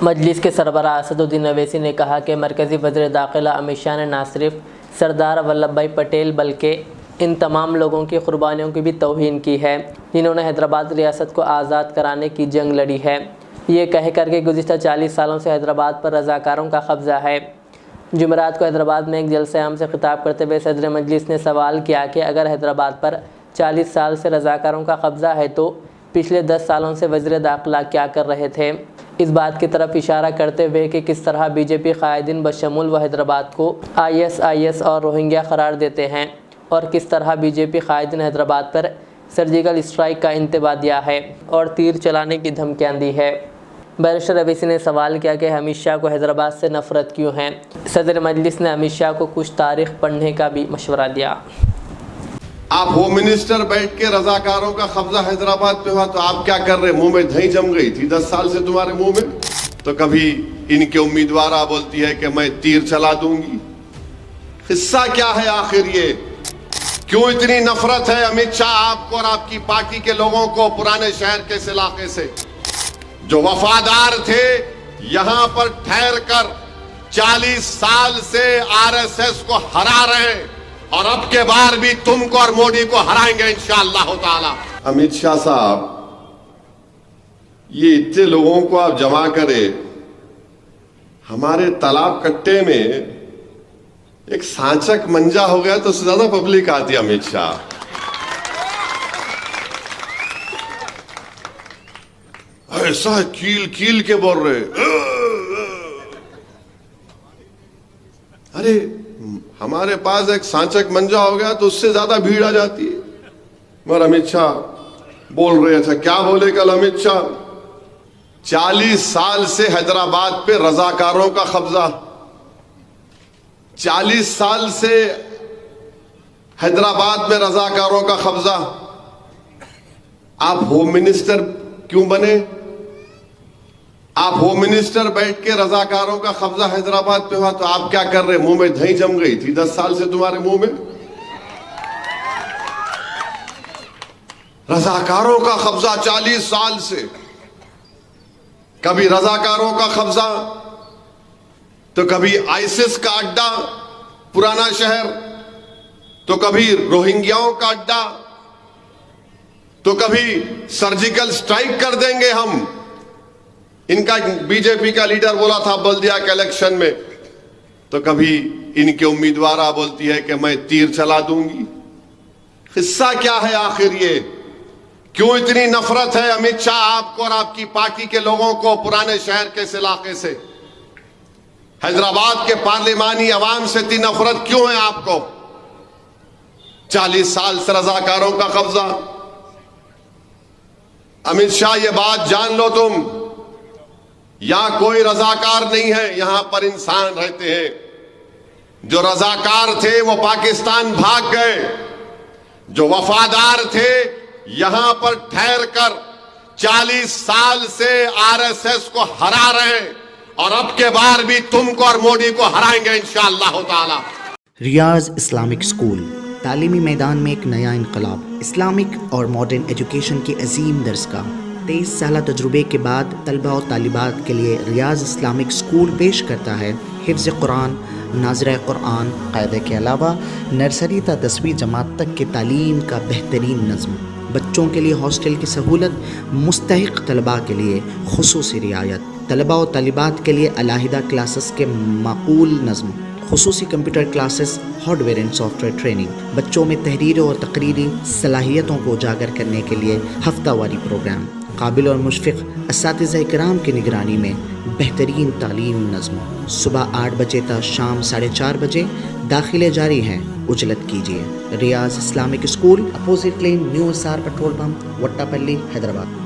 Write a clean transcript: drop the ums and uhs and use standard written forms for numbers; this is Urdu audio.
مجلس کے سربراہ اسد الدین اویسی نے کہا کہ مرکزی وزیر داخلہ امت شاہ نے نہ صرف سردار ولبھ بھائی پٹیل بلکہ ان تمام لوگوں کی قربانیوں کی بھی توہین کی ہے جنہوں نے حیدرآباد ریاست کو آزاد کرانے کی جنگ لڑی ہے، یہ کہہ کر کے گزشتہ 40 سالوں سے حیدرآباد پر رضاکاروں کا قبضہ ہے۔ جمعرات کو حیدرآباد میں ایک جلسہ عام سے خطاب کرتے ہوئے صدر مجلس نے سوال کیا کہ اگر حیدرآباد پر 40 سال سے رضاکاروں کا قبضہ ہے تو پچھلے 10 سالوں سے وزیر داخلہ کیا کر رہے تھے، اس بات کی طرف اشارہ کرتے ہوئے کہ کس طرح بی جے پی قائدین بشمول و حیدرآباد کو ISIS اور روہنگیا قرار دیتے ہیں اور کس طرح بی جے پی قائدین حیدرآباد پر سرجیکل اسٹرائک کا انتباہ دیا ہے اور تیر چلانے کی دھمکیاں دی ہے۔ بیرسٹر اویسی نے سوال کیا کہ امت شاہ کو حیدرآباد سے نفرت کیوں ہے۔ صدر مجلس نے امت شاہ کو کچھ تاریخ پڑھنے کا بھی مشورہ دیا۔ آپ ہوم منسٹر بیٹھ کے رضاکاروں کا قبضہ حیدرآباد پہ ہوا تو آپ کیا کر رہے؟ منہ میں دہی جم گئی تھی 10 سال سے تمہارے منہ میں؟ تو کبھی ان کے امیدوارہ بولتی ہے کہ میں تیر چلا دوں گی۔ قصہ کیا ہے آخر یہ؟ کیوں اتنی نفرت ہے امت شاہ آپ کو اور آپ کی پارٹی کے لوگوں کو پرانے شہر کے اس علاقے سے؟ جو وفادار تھے یہاں پر ٹھہر کر 40 سال سے RSS کو ہرا رہے ہیں اور اب کے بار بھی تم کو اور مودی کو ہرائیں گے انشاءاللہ تعالی۔ امت شاہ صاحب، یہ اتنے لوگوں کو آپ جمع کرے، ہمارے تالاب کٹے میں ایک سانچک منجا ہو گیا تو اس سے زیادہ پبلک آتی ہے امت شاہ۔ ایسا کیل کیل کے بول رہے، ارے ہمارے پاس ایک سانچک منجا ہو گیا تو اس سے زیادہ بھیڑ آ جاتی ہے۔ مگر امت شاہ بول رہے تھے، کیا بولے کل امت شاہ؟ 40 سال سے حیدرآباد پہ رضاکاروں کا قبضہ، 40 سال سے حیدرآباد میں رضاکاروں کا قبضہ۔ آپ ہوم منسٹر کیوں بنے؟ آپ ہوم منسٹر بیٹھ کے رضاکاروں کا قبضہ حیدرآباد پہ ہوا تو آپ کیا کر رہے؟ منہ میں دہی جم گئی تھی 10 سال سے تمہارے منہ میں؟ رضاکاروں کا قبضہ 40 سال سے، کبھی رضاکاروں کا قبضہ تو کبھی ISIS کا اڈا پرانا شہر، تو کبھی روہنگیاؤں کا اڈا، تو کبھی سرجیکل سٹرائک کر دیں گے ہم۔ ان کا بی جے پی کا لیڈر بولا تھا بلدیہ کے الیکشن میں، تو کبھی ان کے امیدوارہ بولتی ہے کہ میں تیر چلا دوں گی۔ قصہ کیا ہے آخر یہ؟ کیوں اتنی نفرت ہے امت شاہ آپ کو اور آپ کی پارٹی کے لوگوں کو پرانے شہر کے اس علاقے سے؟ حیدرآباد کے پارلیمانی عوام سے اتنی نفرت کیوں ہے آپ کو؟ 40 سال سے رضاکاروں کا قبضہ۔ امت شاہ یہ بات جان لو تم، یہاں کوئی رضاکار نہیں ہے، یہاں پر انسان رہتے ہیں۔ جو رضاکار تھے وہ پاکستان بھاگ گئے، جو وفادار تھے یہاں پر ٹھہر کر 40 سال سے RSS کو ہرا رہے ہیں اور اب کے بار بھی تم کو اور مودی کو ہرائیں گے انشاءاللہ تعالی۔ ریاض اسلامک اسکول تعلیمی میدان میں ایک نیا انقلاب، اسلامک اور ماڈرن ایجوکیشن کی عظیم درسگاہ۔ 23 سالہ تجربے کے بعد طلبہ و طالبات کے لیے ریاض اسلامک اسکول پیش کرتا ہے حفظ قرآن، ناظرہ قرآن، قاعدے کے علاوہ نرسری تا 10ویں جماعت تک کی تعلیم کا بہترین نظم۔ بچوں کے لیے ہاسٹل کی سہولت، مستحق طلباء کے لیے خصوصی رعایت، طلباء و طالبات کے لیے علیحدہ کلاسز کے معقول نظم، خصوصی computer classes, hard where and soft where training, بچوں میں تحریری اور تقریری صلاحیتوں کو اجاگر کرنے کے لیے ہفتہ واری پروگرام، قابل اور مشفق اساتذہ کرام کی نگرانی میں بہترین تعلیم نظم۔ صبح 8 بجے تا شام 4:30 بجے داخلے جاری ہیں، اجلت کیجیے۔ Riyaz Islamic school, opposite lane, new SR petrol pump, Watapalli, Hyderabad.